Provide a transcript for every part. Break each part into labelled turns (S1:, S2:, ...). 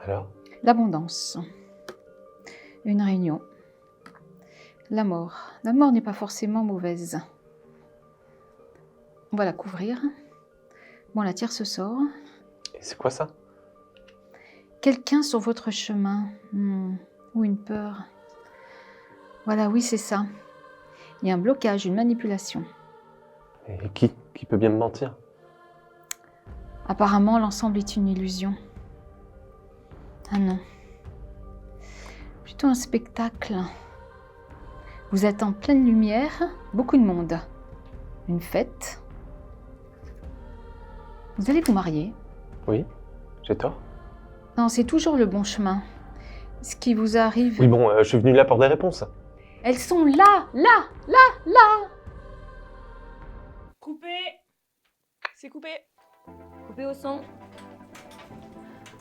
S1: Alors?
S2: L'abondance. Une réunion. La mort. La mort n'est pas forcément mauvaise. On va la couvrir. Bon, la tierce sort.
S1: Et c'est quoi ça?
S2: Quelqu'un sur votre chemin. Ou une peur. Voilà, oui, c'est ça. Il y a un blocage, une manipulation.
S1: Et qui? Qui peut bien me mentir?
S2: Apparemment, l'ensemble est une illusion. Ah non. Plutôt un spectacle. Vous êtes en pleine lumière, beaucoup de monde. Une fête. Vous allez vous marier.
S1: Oui? J'ai tort?
S2: Non, c'est toujours le bon chemin. Ce qui vous arrive...
S1: Oui, bon, je suis venu là pour des réponses.
S2: Elles sont là, là, là, là.
S3: Coupé. C'est coupé.
S4: Coupé au son.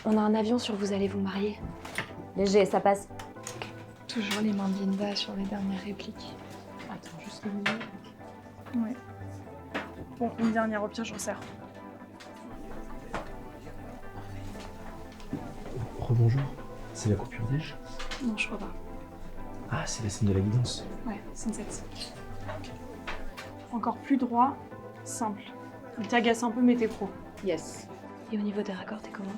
S4: On a un avion sur vous allez vous marier. Léger, ça passe.
S3: Toujours les mains de Linda sur les dernières répliques. Attends, juste une minute. Ouais. Bon, une dernière, au pire, je resserre.
S5: Rebonjour, c'est la coupure déj?
S3: Non, je crois pas.
S5: Ah, c'est la scène de la guidance.
S3: Ouais, c'est une 7. Encore plus droit, simple. Il t'agace un peu, mais t'es pro.
S2: Yes.
S4: Et au niveau des raccords, t'es comment?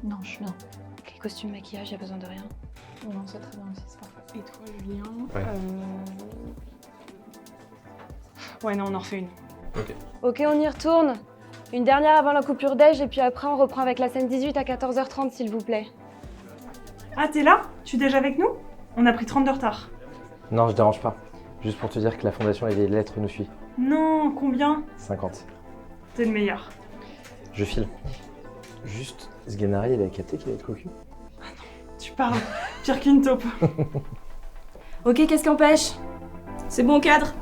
S2: Non, je... Non.
S4: Ok, costume, maquillage, y'a besoin de rien.
S3: Non, c'est très bien aussi, c'est parfait. Et toi, Julien?
S1: Ouais.
S3: Ouais, non, on en refait une.
S1: Ok.
S4: Ok, on y retourne. Une dernière avant la coupure déj et puis après on reprend avec la scène 18 à 14h30 s'il vous plaît.
S3: Ah, t'es là? Tu déj avec nous? On a pris 30 de retard.
S5: Non, je dérange pas. Juste pour te dire que la fondation et les lettres nous suit.
S3: Non, combien?
S5: 50.
S3: T'es le meilleur.
S5: Je file. Juste, Sganari, il a capté qu'il allait être cocu.
S3: Tu parles. Pire qu'une taupe.
S4: Ok, qu'est-ce qui empêche? C'est bon cadre?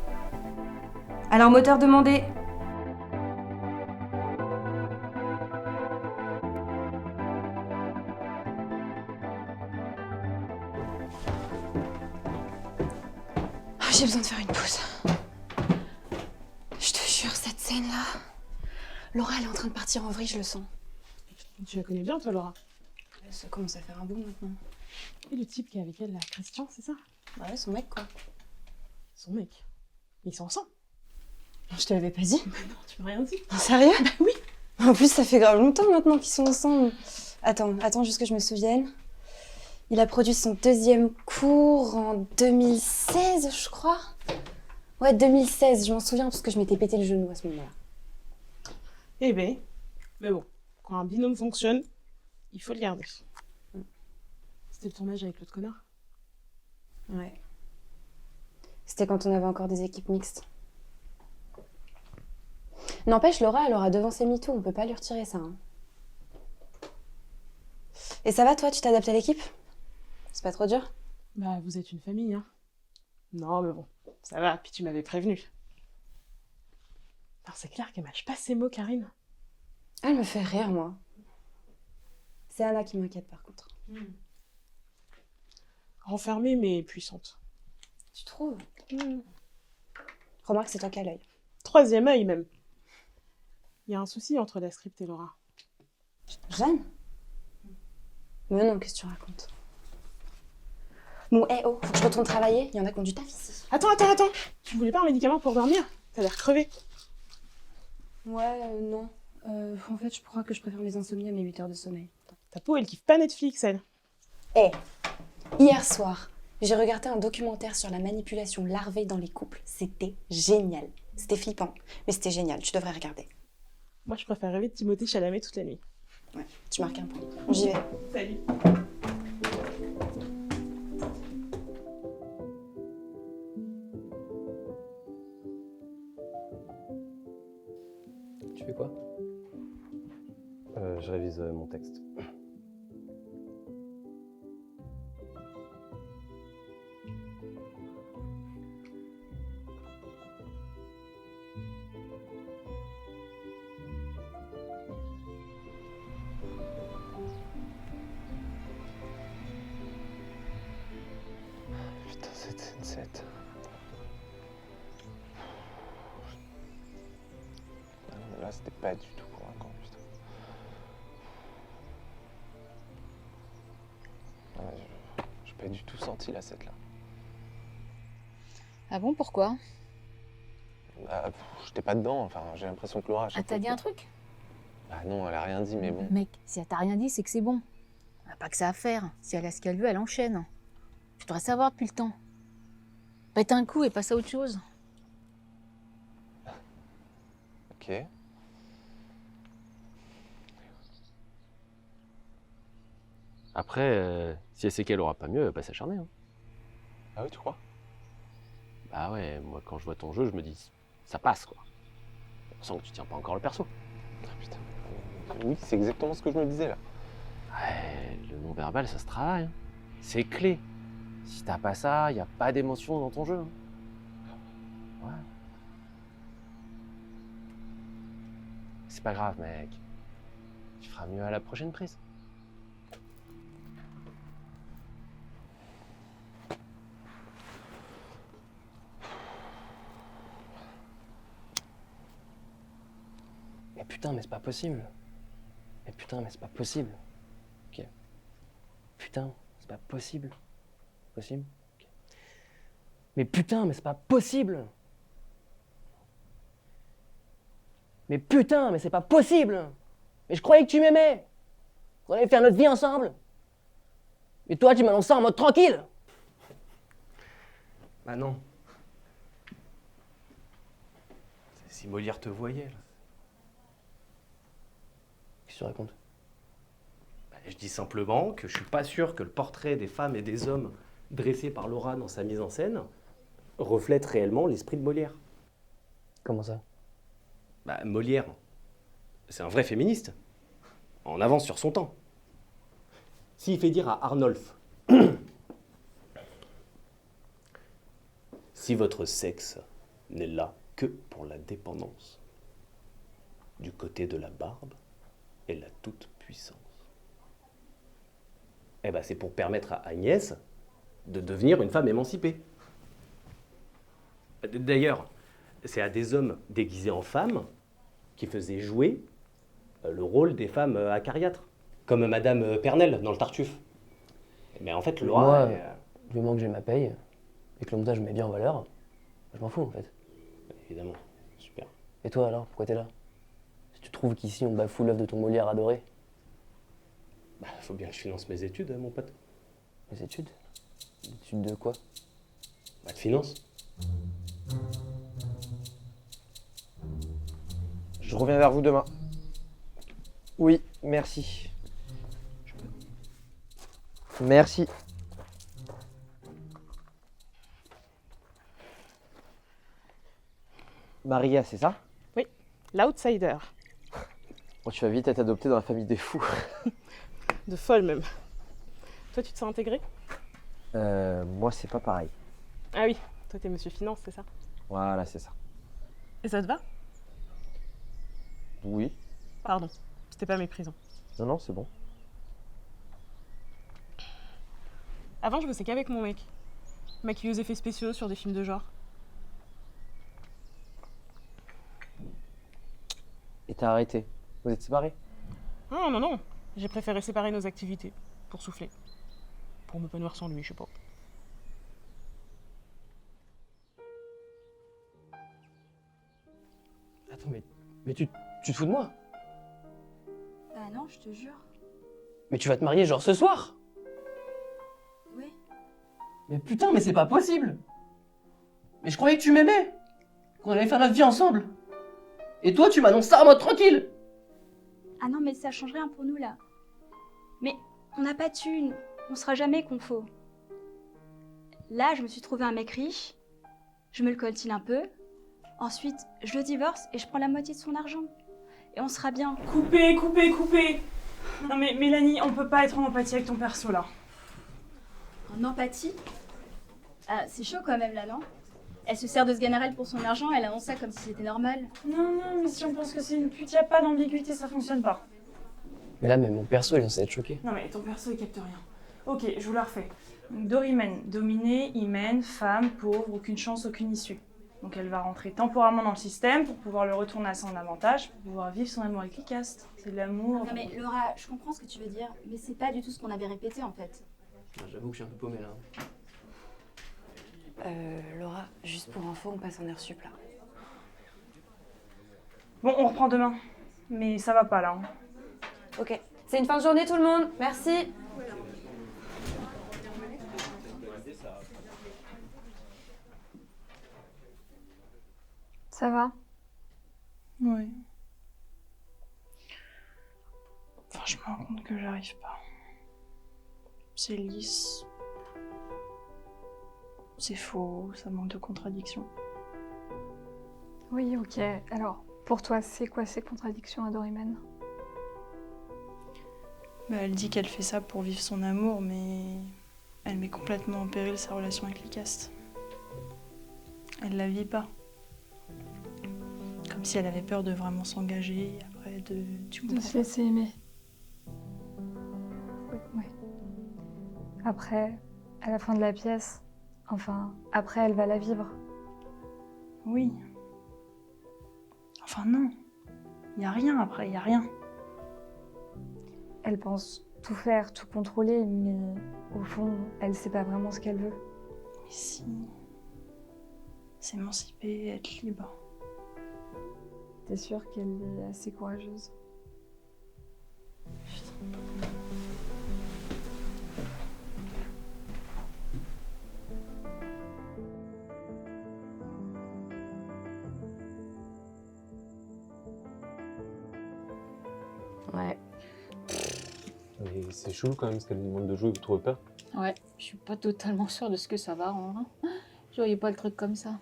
S4: Alors moteur demandé. J'ai besoin de faire une pause. Je te jure, cette scène-là... Laura, elle est en train de partir en vrille, je le sens.
S3: Tu la connais bien, toi, Laura?
S4: Ça commence à faire un bout maintenant.
S3: Et le type qui est avec elle, là, Christian, c'est ça?
S4: Ouais, son mec, quoi.
S3: Son mec. Ils sont ensemble.
S4: Je te l'avais pas dit.
S3: Bah non, tu m'as rien dit.
S4: Sérieux?
S3: Bah oui.
S4: En plus, ça fait grave longtemps maintenant qu'ils sont ensemble. Attends, juste que je me souvienne. Il a produit son deuxième cours en 2016, je crois. Ouais, 2016, je m'en souviens parce que je m'étais pété le genou à ce moment-là.
S3: Eh ben, mais bon, quand un binôme fonctionne, il faut le garder. C'était le tournage avec l'autre connard?
S4: Ouais. C'était quand on avait encore des équipes mixtes. N'empêche, Laura, elle aura devancé MeToo, on peut pas lui retirer ça. Hein. Et ça va, toi, tu t'adaptes à l'équipe? C'est pas trop dur?
S3: Bah, vous êtes une famille, hein. Non, mais bon, ça va, puis tu m'avais prévenu. Alors, c'est clair qu'elle mâche pas ses mots, Karine.
S4: Elle me fait rire, moi. C'est Anna qui m'inquiète, par contre.
S3: Renfermée, mais puissante.
S4: Tu trouves? Remarque, c'est toi qui as l'œil.
S3: 3e œil, même. Il y a un souci entre la script et Laura.
S4: Jeanne? Mais non, qu'est-ce que tu racontes? Bon, oh, faut que je retourne travailler, il y en a qui ont du taf ici.
S3: Attends. Tu voulais pas un médicament pour dormir? T'as l'air crevé.
S4: Ouais, non. En fait, je crois que je préfère les insomnies à mes 8 heures de sommeil.
S3: Ta peau, elle kiffe pas Netflix, elle.
S4: Hier soir, j'ai regardé un documentaire sur la manipulation larvée dans les couples. C'était génial. C'était flippant, mais c'était génial. Tu devrais regarder.
S3: Moi, je préfère rêver de Timothée Chalamet toute la nuit.
S4: Ouais, tu marques un point. J'y vais.
S3: Salut.
S1: Tu fais quoi? Je révise mon texte. Putain, c'était une 7. Là, c'était pas du tout convaincant, putain. pas du tout senti la 7 là.
S2: Ah bon, pourquoi?
S1: Bah, j'étais pas dedans, enfin j'ai l'impression que Laura... à chaque
S2: Ah, t'as
S1: fois
S2: dit
S1: que-
S2: un truc?
S1: Bah non, elle a rien dit, mais bon.
S2: Mec, si elle t'a rien dit, c'est que c'est bon. Elle a pas que ça à faire. Si elle a ce qu'elle veut, elle enchaîne. Tu devrais savoir depuis le temps. Pète un coup et passe à autre chose.
S1: Ok.
S6: Après, si elle sait qu'elle aura pas mieux, elle va pas s'acharner. Hein.
S1: Ah oui, tu crois?
S6: Bah ouais, moi quand je vois ton jeu, je me dis, ça passe quoi. On sent que tu tiens pas encore le perso.
S1: Ah putain. Oui, c'est exactement ce que je me disais là.
S6: Ouais, le non-verbal, ça se travaille. Hein. C'est clé. Si t'as pas ça, y a pas d'émotion dans ton jeu. Hein. Ouais. C'est pas grave, mec. Tu feras mieux à la prochaine prise.
S5: Mais putain, mais c'est pas possible. Mais putain, mais c'est pas possible. Ok. Putain, c'est pas possible. Possible? Ok. Mais putain, mais c'est pas possible. Mais putain, mais c'est pas possible. Mais je croyais que tu m'aimais. Qu'on allait faire notre vie ensemble. Mais toi, tu m'annonces ça en mode tranquille. Bah non.
S6: Si Molière te voyait, là.
S5: Qu'est-ce que tu racontes?
S6: Bah, je dis simplement que je suis pas sûr que le portrait des femmes et des hommes dressé par Laura dans sa mise en scène reflète réellement l'esprit de Molière.
S5: Comment ça?
S6: Bah, Molière, c'est un vrai féministe, en avance sur son temps. S'il fait dire à Arnolphe si votre sexe n'est là que pour la dépendance, du côté de la barbe et la toute-puissance, eh ben c'est pour permettre à Agnès de devenir une femme émancipée. D'ailleurs, c'est à des hommes déguisés en femmes qui faisaient jouer le rôle des femmes acariâtres, comme Madame Pernelle dans le Tartuffe. Mais en fait, Laura...
S5: Moi,
S6: elle,
S5: du moment que j'ai ma paye et que le montage me met bien en valeur, je m'en fous en fait.
S6: évidemment, super.
S5: Et toi alors, pourquoi t'es là? Si tu trouves qu'ici on bafoue l'œuvre de ton Molière adoré.
S6: Bah, faut bien que je finance mes études, mon pote.
S5: Les études? Les études de quoi?
S6: Bah, de finance.
S1: Je reviens vers vous demain.
S7: Oui, merci. Merci. Maria, c'est ça?
S8: L'outsider.
S7: Oh, tu vas vite être adoptée dans la famille des fous.
S8: De folle même. Toi, tu te sens intégré?
S7: Moi, c'est pas pareil.
S8: Ah oui, toi, t'es monsieur finance, c'est ça?
S7: Voilà, c'est ça.
S8: Et ça te va?
S7: Oui.
S8: Pardon, c'était pas méprisant.
S7: Non, non, c'est bon.
S8: Avant, je bossais qu'avec mon mec. Maquillé aux effets spéciaux sur des films de genre.
S7: Et t'as arrêté. Vous êtes séparés?
S8: Non, non, non. J'ai préféré séparer nos activités pour souffler. Pour m'épanouir sans lui, je sais pas.
S5: Attends, mais tu te fous de moi?
S4: Bah non, je te jure.
S5: Mais tu vas te marier genre ce soir?
S4: Oui.
S5: Mais putain, mais c'est pas possible! Mais je croyais que tu m'aimais! Qu'on allait faire notre vie ensemble! Et toi, tu m'annonces ça en mode tranquille!
S9: Ah non, mais ça change rien pour nous là. Mais on n'a pas de thunes, on sera jamais confo. Là, je me suis trouvé un mec riche, je me le coltine un peu, ensuite je le divorce et je prends la moitié de son argent. Et on sera bien.
S3: Coupez, coupez, coupez. Non mais Mélanie, on peut pas être en empathie avec ton perso là.
S9: En empathie. Ah, c'est chaud quand même là, non? Elle se sert de ce Ganarelle pour son argent, elle annonce ça comme si c'était normal.
S3: Non, non, mais si on pense que c'est une pute, y a pas d'ambiguïté, ça fonctionne pas.
S5: Mais là, même mon perso, il est censé être choqué.
S3: Non mais ton perso il capte rien. Ok, je vous la refais. Donc Dorimène, dominée, hymen, femme, pauvre, aucune chance, aucune issue. Donc elle va rentrer temporairement dans le système pour pouvoir le retourner à son avantage, pour pouvoir vivre son amour avec Licaste. C'est de l'amour.
S9: Non mais Laura, je comprends ce que tu veux dire, mais c'est pas du tout ce qu'on avait répété en fait.
S5: J'avoue que je suis un peu paumé là.
S4: Laura, juste pour info, on passe en heure sup là.
S3: Bon, on reprend demain. Mais ça va pas là. Hein.
S4: Ok. C'est une fin de journée tout le monde. Merci.
S10: Ça va?
S3: Ouais. Enfin, je me rends compte que j'arrive pas. C'est lisse. C'est faux, ça manque de contradiction.
S10: Oui, ok. Alors, pour toi, c'est quoi ces contradictions à Dorimène?
S3: Bah, elle dit qu'elle fait ça pour vivre son amour, mais elle met complètement en péril sa relation avec Lycaste. Elle la vit pas. Comme si elle avait peur de vraiment s'engager, après tu
S10: De
S3: comprends
S10: se laisser aimer. Oui, oui. Après, à la fin de la pièce, enfin, après, elle va la vivre.
S3: Oui. Enfin non. Y a rien après, y a rien.
S10: Elle pense tout faire, tout contrôler, mais au fond, elle sait pas vraiment ce qu'elle veut.
S3: Mais si. S'émanciper, être libre.
S10: T'es sûre qu'elle est assez courageuse?
S4: Ouais.
S1: Mais c'est chelou quand même ce qu'elle nous demande de jouer, vous trouvez pas?
S2: Ouais, je suis pas totalement sûre de ce que ça va rendre. Hein. Je voyais pas le truc comme ça.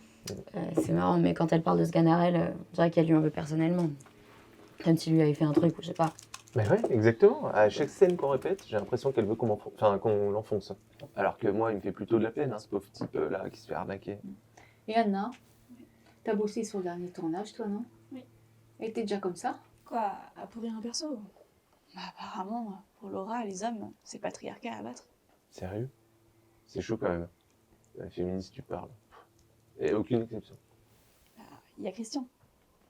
S4: C'est marrant, mais quand elle parle de ce Ganarelle, on dirait qu'elle lui en veut personnellement. Comme s'il lui avait fait un truc ou je sais pas.
S1: Mais ouais, exactement. À chaque scène qu'on répète, j'ai l'impression qu'elle veut qu'on l'enfonce. Alors que moi, il me fait plutôt de la peine, hein, ce pauvre type là qui se fait arnaquer.
S2: Et Anna, t'as bossé sur le dernier tournage, toi, non?
S9: Oui.
S2: Et t'es déjà comme ça?
S9: Quoi, pour dire un perso? Bah apparemment, pour Laura, les hommes, c'est patriarcat à abattre.
S1: Sérieux? C'est chaud quand même. La féministe, tu parles. Et aucune exception.
S9: Bah, il y a Christian.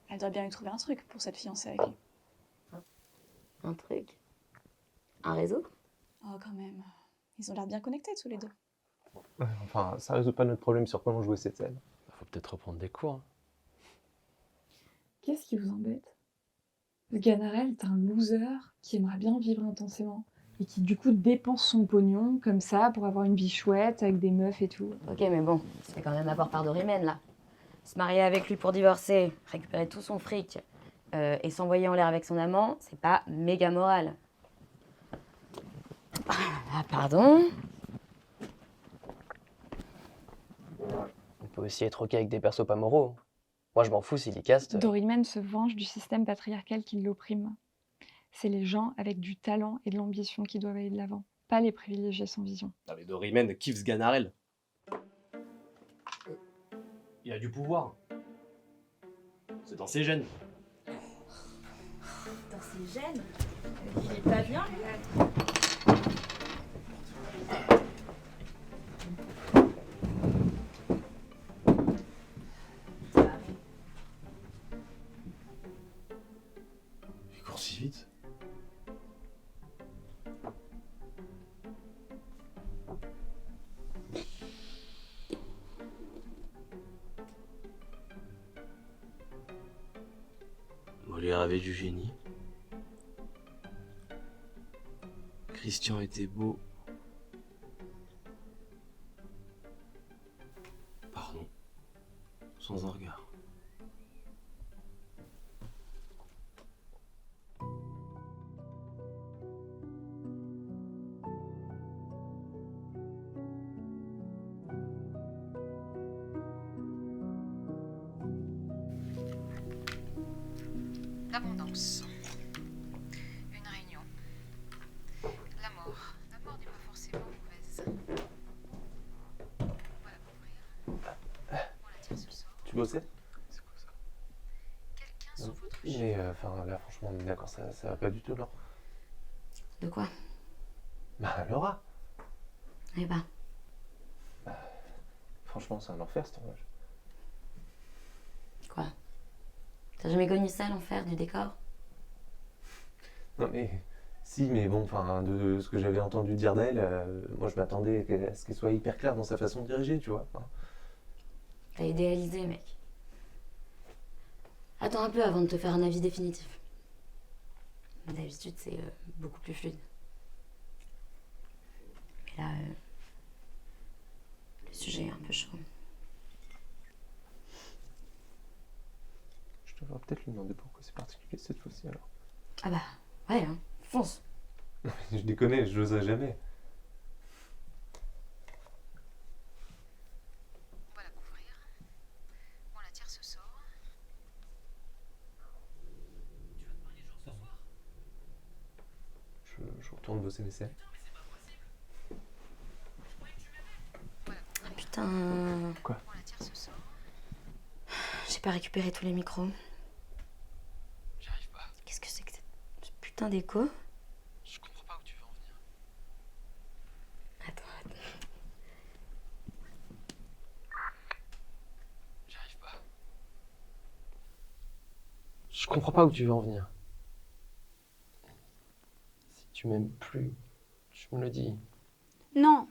S9: Elle doit bien lui trouver un truc pour cette fiancée avec lui.
S4: Un truc. Un réseau?
S9: Oh, quand même. Ils ont l'air bien connectés tous les deux.
S1: Ouais, enfin, ça résout pas notre problème sur comment jouer cette scène.
S5: Faut peut-être reprendre des cours. Hein.
S10: Qu'est-ce qui vous embête? Ce Ganarelle est un loser qui aimerait bien vivre intensément et qui du coup dépense son pognon comme ça pour avoir une vie chouette avec des meufs et tout.
S4: Ok, mais bon, c'est quand même apport par Dorimène là. Se marier avec lui pour divorcer, récupérer tout son fric et s'envoyer en l'air avec son amant, c'est pas méga moral. Ah, pardon?
S5: On peut aussi être ok avec des persos pas moraux. Moi, je m'en fous si Lycaste...
S10: Dorimène se venge du système patriarcal qui l'opprime. C'est les gens avec du talent et de l'ambition qui doivent aller de l'avant, pas les privilégiés sans vision.
S6: Non mais Dorimène kiffe ce Ganarelle. Il a du pouvoir. C'est dans ses gènes.
S9: Dans ses gènes, il est pas bien, lui.
S6: Il court si vite. Molière avait du génie. Christian était beau. Pardon. Sans un regard.
S2: L'abondance. Une réunion. La mort. La mort n'est pas forcément mauvaise. Voilà pour ouvrir. On la tire ce soir.
S1: Tu bossais? C'est quoi ça?
S2: Quelqu'un sous votre
S1: Mais enfin là franchement on est d'accord, ça va pas du tout Laura.
S4: De quoi?
S1: Bah Laura.
S4: Eh ben,
S1: Franchement c'est un enfer ce tournage.
S4: quoi? T'as jamais connu ça, l'enfer du décor?
S1: Non mais Si, mais bon, enfin, de ce que j'avais entendu dire d'elle, moi je m'attendais à ce qu'elle soit hyper claire dans sa façon de diriger, tu vois. Enfin,
S11: T'as idéalisé, mec. Attends un peu avant de te faire un avis définitif. D'habitude, c'est beaucoup plus fluide. Mais là, le sujet est un peu chaud.
S1: je devrais peut-être lui demander pourquoi c'est particulier cette fois-ci alors.
S11: Ah bah, ouais, hein, fonce.
S1: Je déconne, je n'oserais jamais.
S2: On va la couvrir. On la tire ce sort.
S1: Je retourne bosser mes scènes.
S11: Ah putain.
S1: Quoi?
S2: On la tire ce sort.
S11: J'ai pas récupéré tous les micros.
S5: J'arrive pas.
S11: Qu'est-ce que c'est que ce putain d'écho?
S5: Je comprends pas où tu veux en venir.
S11: Attends.
S5: J'arrive pas. Je comprends pas où tu veux en venir. Si tu m'aimes plus, tu me le dis.
S9: Non.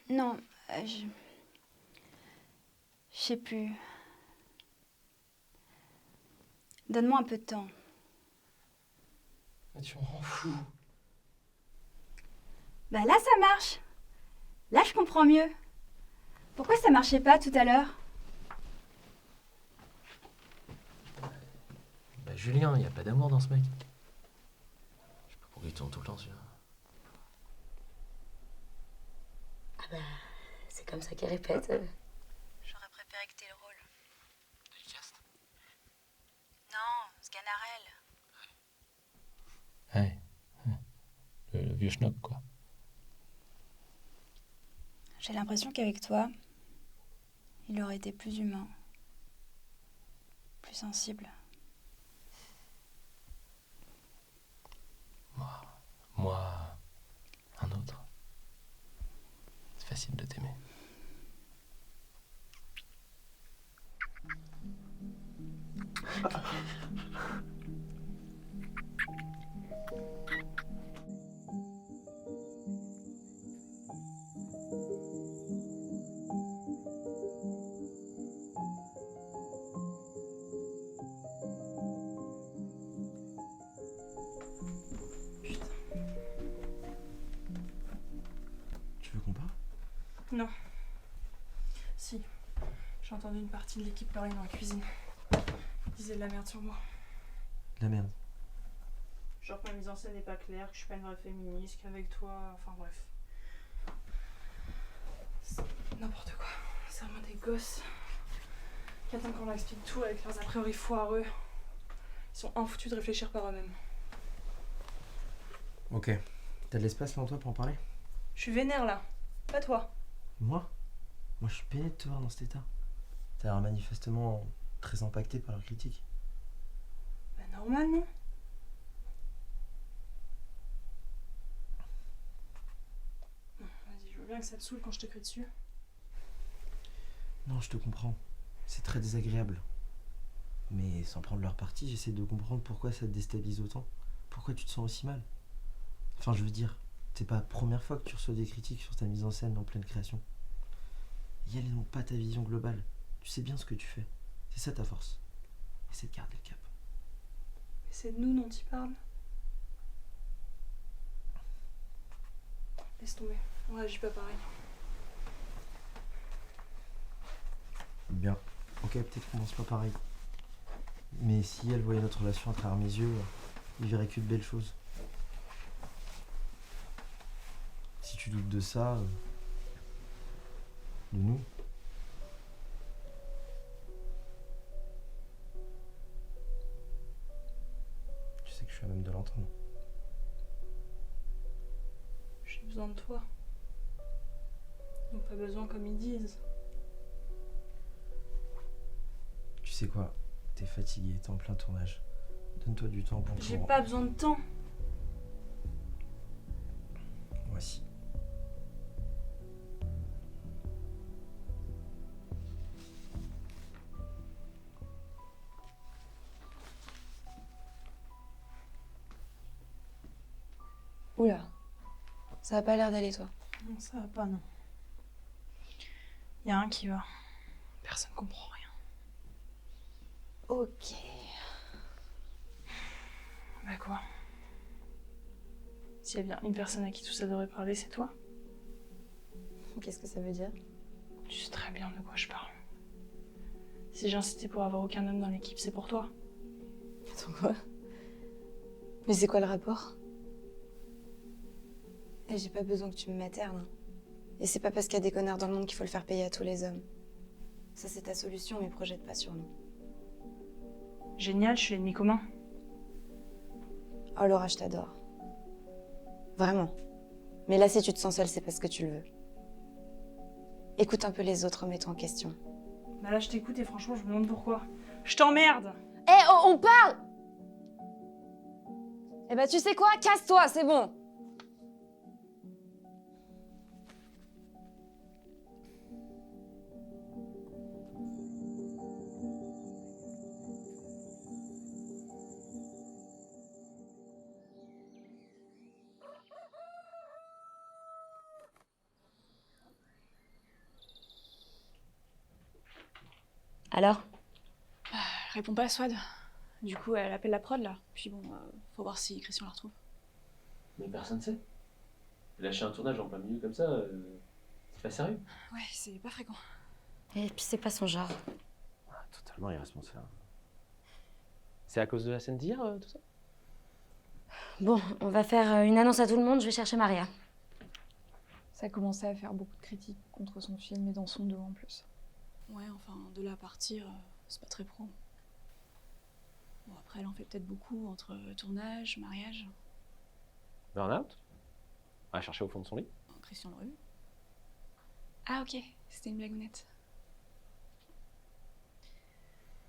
S9: Non, je sais plus. Donne-moi un peu de temps.
S5: Mais tu me rends fou.
S9: Bah là, ça marche. Là, je comprends mieux. Pourquoi ça marchait pas tout à l'heure?
S5: Bah Julien, y a pas d'amour dans ce mec. Je sais pas pourquoi il tourne tout le temps celui-là.
S11: Ah bah, c'est comme ça qu'il répète.
S9: J'aurais préféré que t'aies le rôle. Non, Sganarelle.
S5: Ouais. Le vieux schnock, quoi.
S9: J'ai l'impression qu'avec toi, il aurait été plus humain, plus sensible.
S5: Moi, un autre. C'est facile de t'aimer.
S12: Tu veux qu'on parte?
S3: Non. Si. J'ai entendu une partie de l'équipe pleurer dans la cuisine. Ils disaient de la merde sur moi.
S12: De la merde.
S3: Genre que ma mise en scène n'est pas claire, que je suis pas une vraie féministe, qu'avec toi, enfin bref. C'est n'importe quoi. C'est vraiment des gosses qui attendent qu'on leur explique tout avec leurs a priori foireux. Ils sont infoutus de réfléchir par eux-mêmes.
S12: Ok. T'as de l'espace là en toi pour en parler?
S3: Je suis vénère là, pas toi.
S12: Moi? Moi je suis peiné de te voir dans cet état. T'as l'air manifestement très impacté par leurs critiques.
S3: Bah normal, non? Vas-y, je veux bien que ça te saoule quand je te crie dessus.
S12: Non, je te comprends. C'est très désagréable. Mais sans prendre leur parti, j'essaie de comprendre pourquoi ça te déstabilise autant. Pourquoi tu te sens aussi mal. Enfin, je veux dire, c'est pas la première fois que tu reçois des critiques sur ta mise en scène en pleine création. Et elles n'ont pas ta vision globale. Tu sais bien ce que tu fais. C'est ça ta force. Essaie de garder le cap.
S3: Mais c'est de nous dont il parle. Laisse tomber, on réagit pas pareil.
S12: Bien. Ok, peut-être qu'on pense pas pareil. Mais si elle voyait notre relation à travers mes yeux, il verrait que de belles choses. Si tu doutes de ça, de nous, tu sais que je suis à même de l'entendre.
S3: J'ai besoin de toi. Ils n'ont pas besoin comme ils disent.
S12: Tu sais quoi? T'es fatigué, t'es en plein tournage. Donne-toi du temps pour...
S3: J'ai pas besoin de temps.
S12: Moi si.
S4: Ça a pas l'air d'aller, toi.
S3: Non, ça va pas, non. Y a un qui va. Personne comprend rien.
S4: Ok.
S3: Bah quoi? S'il y a bien une personne à qui tout ça devrait parler, c'est toi.
S4: Qu'est-ce que ça veut dire?
S3: Tu sais très bien de quoi je parle. Si j'ai insisté pour avoir aucun homme dans l'équipe, c'est pour toi.
S4: Attends, quoi? Mais c'est quoi le rapport? Et j'ai pas besoin que tu me maternes. Et c'est pas parce qu'il y a des connards dans le monde qu'il faut le faire payer à tous les hommes. Ça, c'est ta solution, mais projette pas sur nous.
S3: Génial, je suis l'ennemi commun.
S4: Oh Laura, je t'adore. Vraiment. Mais là, si tu te sens seule, c'est parce que tu le veux. Écoute un peu les autres, remets-toi en question.
S3: Bah là, je t'écoute et franchement, je me demande pourquoi. Je t'emmerde!
S4: Eh, oh, on parle! Eh ben, tu sais quoi? Casse-toi, c'est bon!
S9: Alors?
S3: Réponds pas à Swad. Du coup, elle appelle la prod là. Puis bon, faut voir si Christian la retrouve.
S13: Mais personne sait. Lâcher un tournage en plein milieu comme ça, c'est pas sérieux.
S3: Ouais, c'est pas fréquent.
S11: Et puis c'est pas son genre.
S7: Totalement irresponsable.
S6: C'est à cause de la scène d'hier, tout ça?
S11: Bon, on va faire une annonce à tout le monde, je vais chercher Maria.
S10: Ça commençait à faire beaucoup de critiques contre son film et dans son dos en plus.
S3: Ouais, enfin, de là à partir, c'est pas très pro. Bon, après, elle en fait peut-être beaucoup entre tournage, mariage.
S6: Burn-out? À chercher au fond de son lit?
S3: Christian l'aurait vu. Ah, ok, c'était une blagounette.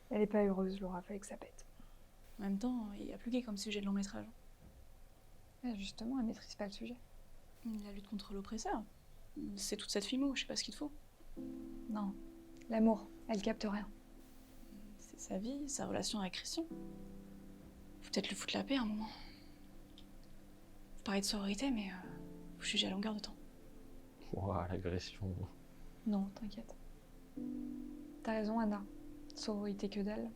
S10: Elle est pas heureuse, Laura, fallait que ça pète.
S3: En même temps, il y a plus gay comme sujet de long métrage.
S10: Ouais, justement, elle maîtrise pas le sujet.
S3: La lutte contre l'oppresseur. C'est toute cette filmo, je sais pas ce qu'il te faut.
S10: Non, l'amour, elle capte rien.
S3: C'est sa vie, sa relation avec Christian. Faut peut-être lui foutre la paix à un moment. Vous parlez de sororité, mais vous jugez à longueur de temps.
S6: Ouah, l'agression.
S10: Non, t'inquiète. T'as raison, Anna. Sororité que dalle.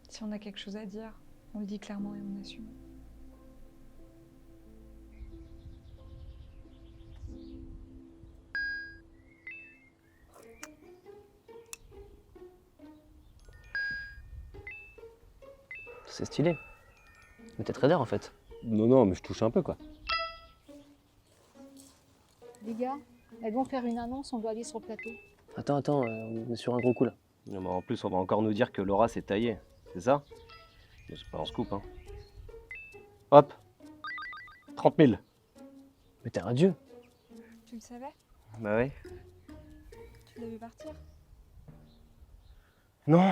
S10: Si on a quelque chose à dire, on le dit clairement et on assume.
S5: C'est stylé. Mais t'es trader en fait.
S6: Non, mais je touche un peu quoi.
S2: Les gars, elles vont faire une annonce, on doit aller sur le plateau.
S5: Attends, on est sur un gros coup là.
S6: Non, mais en plus, on va encore nous dire que Laura s'est taillée. C'est ça? Mais c'est pas un scoop, hein. Hop 30 000.
S5: Mais t'es un dieu.
S10: Tu le savais?
S6: Bah oui.
S10: Tu l'as vu partir?
S6: Non.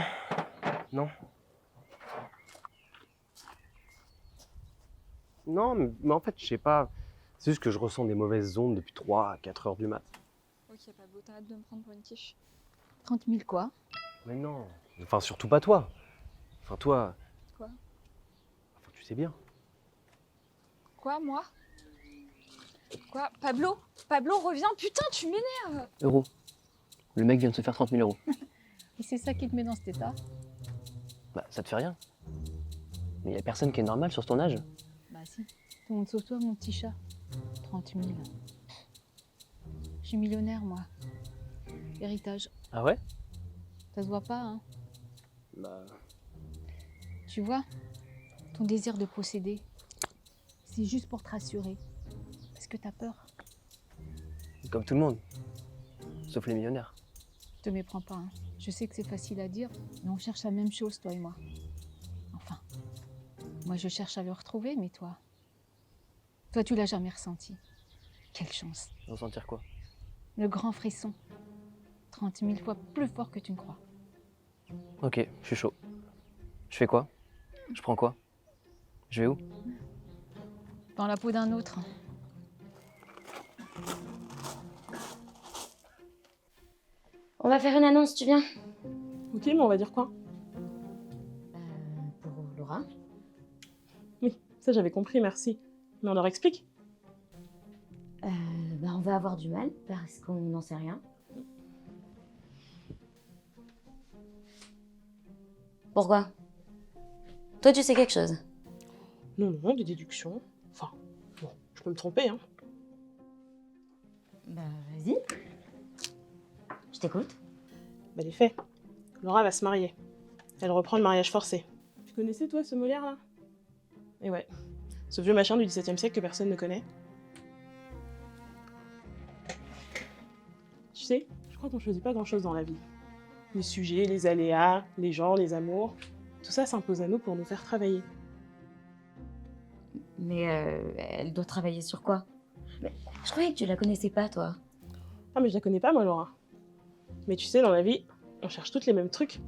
S6: Non, mais en fait, je sais pas. C'est juste que je ressens des mauvaises ondes depuis 3 à 4 heures du mat.
S10: Ok, pas beau, t'arrêtes de me prendre pour une quiche.
S2: 30 000 quoi?
S6: Mais non. Enfin, surtout pas toi. Enfin, toi.
S10: Quoi?
S6: Enfin, tu sais bien.
S10: Quoi, moi? Quoi? Pablo? Pablo, reviens, putain, tu m'énerves!
S5: Euros. Le mec vient de se faire 30 000 euros.
S2: Et c'est ça qui te met dans cet état?
S5: Bah, ça te fait rien. Mais y a personne qui est normal sur ton âge.
S2: Bah si. Tout le monde sauf toi, mon petit chat. 30 000. Je suis millionnaire, moi. Héritage.
S5: Ah ouais?
S2: Ça se voit pas, hein?
S5: Bah.
S2: Tu vois, ton désir de posséder, c'est juste pour te rassurer. Parce que t'as peur.
S5: Comme tout le monde. Sauf les millionnaires.
S2: Te méprends pas, hein. Je sais que c'est facile à dire, mais on cherche la même chose, toi et moi. Enfin, moi je cherche à le retrouver, mais toi... Toi, tu l'as jamais ressenti. Quelle chance.
S5: Ressentir quoi?
S2: Le grand frisson. 30 000 fois plus fort que tu ne crois.
S5: Ok, je suis chaud. Je fais quoi? Je prends quoi? Je vais où?
S2: Dans la peau d'un autre.
S11: On va faire une annonce, tu viens?
S8: Ok, mais on va dire quoi?
S11: Pour Laura.
S8: Oui, ça j'avais compris, merci. Mais on leur explique?
S11: On va avoir du mal parce qu'on n'en sait rien. Pourquoi? Toi, tu sais quelque chose?
S8: Non, des déductions. Enfin, bon, je peux me tromper, hein.
S11: Bah, vas-y. Je t'écoute.
S8: Bah, les faits. Laura va se marier. Elle reprend le mariage forcé. Tu connaissais, toi, ce Molière-là? Et ouais. Ce vieux machin du XVIIe siècle que personne ne connaît. Tu sais, je crois qu'on choisit pas grand-chose dans la vie. Les sujets, les aléas, les gens, les amours, tout ça s'impose à nous pour nous faire travailler.
S11: Mais elle doit travailler sur quoi? Mais je croyais que tu la connaissais pas, toi.
S8: Ah, mais je la connais pas, moi, Laura. Mais tu sais, dans la vie, on cherche toutes les mêmes trucs.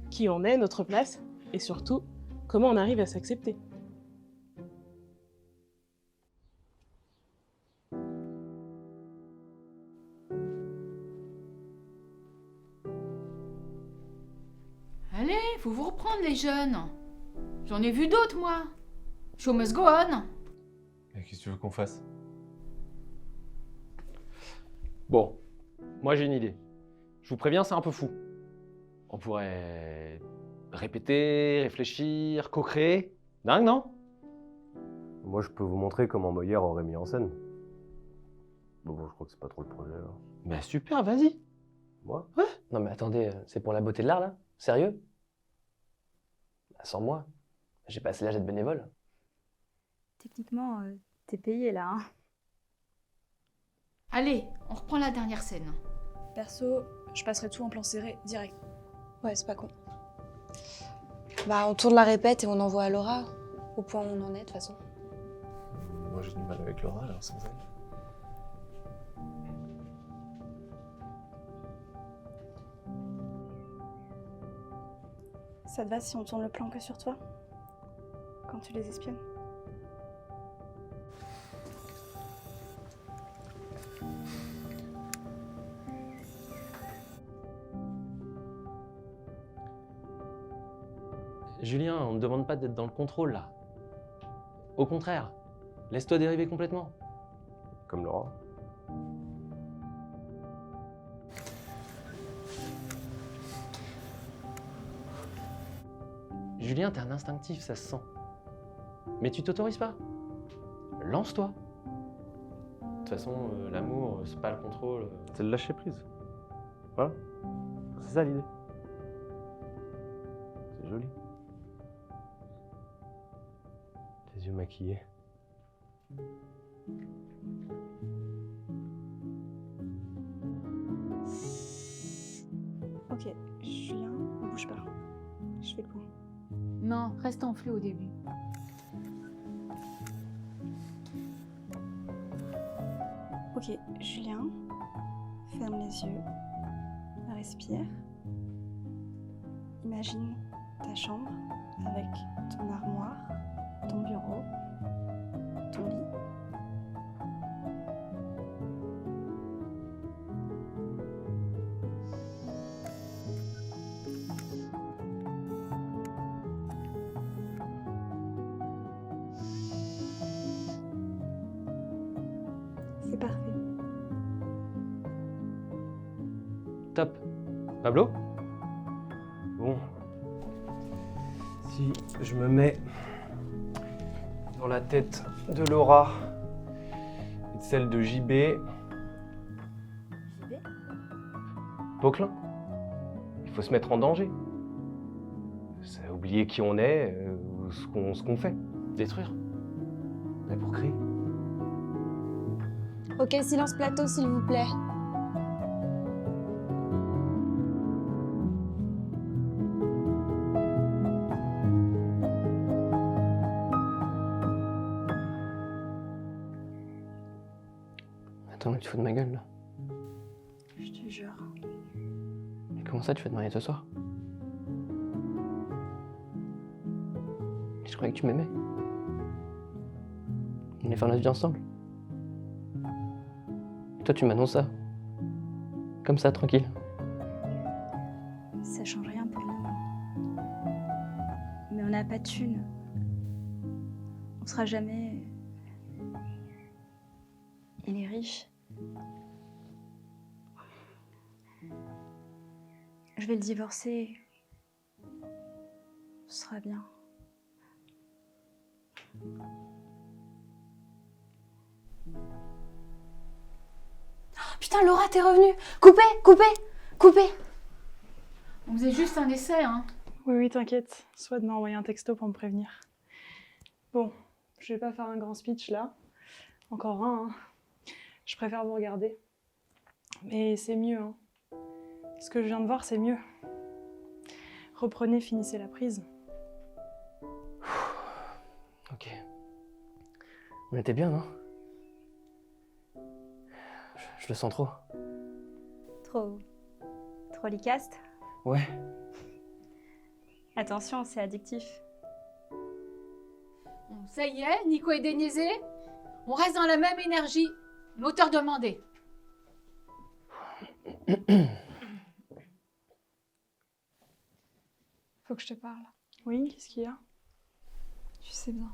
S8: Qui on est, notre place, et surtout, comment on arrive à s'accepter.
S2: Allez, faut vous reprendre les jeunes. J'en ai vu d'autres, moi. Show must go on.
S1: Et qu'est-ce que tu veux qu'on fasse?
S7: Bon, moi j'ai une idée. Je vous préviens, c'est un peu fou. On pourrait répéter, réfléchir, co-créer. Dingue, non?
S13: Moi, je peux vous montrer comment Molière aurait mis en scène. Bon, je crois que c'est pas trop le projet, là.
S7: Bah super, vas-y.
S13: Moi?
S5: Ouais. Non mais attendez, c'est pour la beauté de l'art là? Sérieux? Bah, sans moi. J'ai passé l'âge d'être bénévole.
S9: Techniquement, t'es payé là. Hein.
S2: Allez, on reprend la dernière scène.
S3: Perso, je passerai tout en plan serré, direct.
S4: Ouais, c'est pas con. Bah, on tourne la répète et on envoie à Laura, au point où on en est de toute façon.
S1: Moi j'ai du mal avec Laura, alors sans elle.
S3: Ça te va si on tourne le plan que sur toi? Quand tu les espionnes?
S7: Julien, on ne demande pas d'être dans le contrôle là. Au contraire, laisse-toi dériver complètement.
S13: Comme Laura.
S7: Julien, t'es un instinctif, ça se sent. Mais tu t'autorises pas. Lance-toi. De toute façon, l'amour, c'est pas le contrôle.
S13: C'est le lâcher prise. Voilà. C'est ça l'idée. C'est joli. Tes yeux maquillés.
S3: Ok, Julien, bouge pas. Je fais le point.
S2: Non, reste en flou au début.
S3: Ok, Julien, ferme les yeux, respire. Imagine ta chambre avec ton armoire, ton bureau, ton lit. C'est parfait.
S7: Top. Pablo?
S13: Bon. Si je me mets dans la tête de Laura et de celle de JB. Poquelin. Il faut se mettre en danger. C'est oublier qui on est, ou ce qu'on fait. Détruire. Mais pour créer.
S4: Ok, silence plateau, s'il vous plaît.
S5: Attends, mais tu te fous de ma gueule là.
S3: Je te jure.
S5: Mais comment ça, tu vas te marier ce soir? Je croyais que tu m'aimais. On allait faire notre vie ensemble. Et toi, tu m'annonces ça. Comme ça, tranquille.
S9: Ça change rien pour nous. Mais on n'a pas de thunes. On sera jamais. Il est riche. Je vais le divorcer. Ce sera bien.
S4: Putain, Laura, t'es revenue. Coupez, coupez, coupez.
S2: On faisait juste un essai, hein.
S3: Oui, t'inquiète. Soit m'a envoyé un texto pour me prévenir. Bon, je vais pas faire un grand speech là. Encore un, hein. Je préfère vous regarder. Mais c'est mieux, hein. Ce que je viens de voir, c'est mieux. Reprenez, finissez la prise.
S5: Ok. On était bien, non? Je le sens trop.
S9: Trop licaste?
S5: Ouais.
S9: Attention, c'est addictif.
S2: Bon, ça y est, Nico est déniaisé. On reste dans la même énergie. L'auteur demandé.
S10: Faut que je te parle.
S3: Oui, qu'est-ce qu'il y a?
S10: Tu sais bien.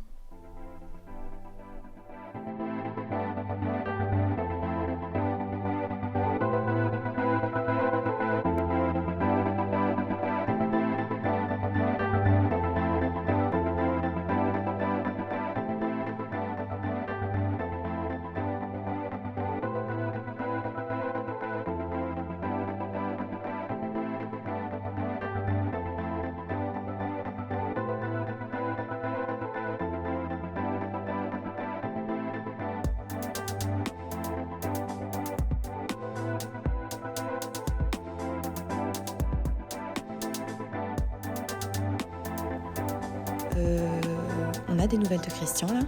S4: On a des nouvelles de Christian là?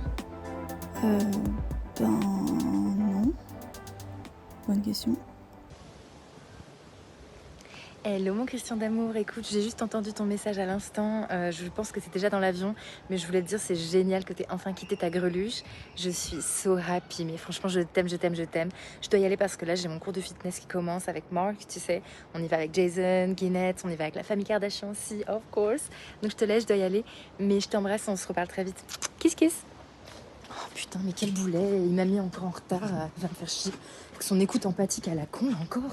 S14: Non. Bonne question.
S4: Hello mon Christian d'amour, écoute, j'ai juste entendu ton message à l'instant, je pense que c'est déjà dans l'avion, mais je voulais te dire c'est génial que tu aies enfin quitté ta greluche. Je suis so happy, mais franchement je t'aime. Je dois y aller parce que là j'ai mon cours de fitness qui commence avec Mark, tu sais. On y va avec Jason, Guinette, on y va avec la famille Kardashian aussi, of course. Donc je te laisse, je dois y aller, mais je t'embrasse, on se reparle très vite. Kiss kiss. Oh putain, mais quel boulet, il m'a mis encore en retard, il va me faire chier. Avec son écoute empathique à la con, là encore.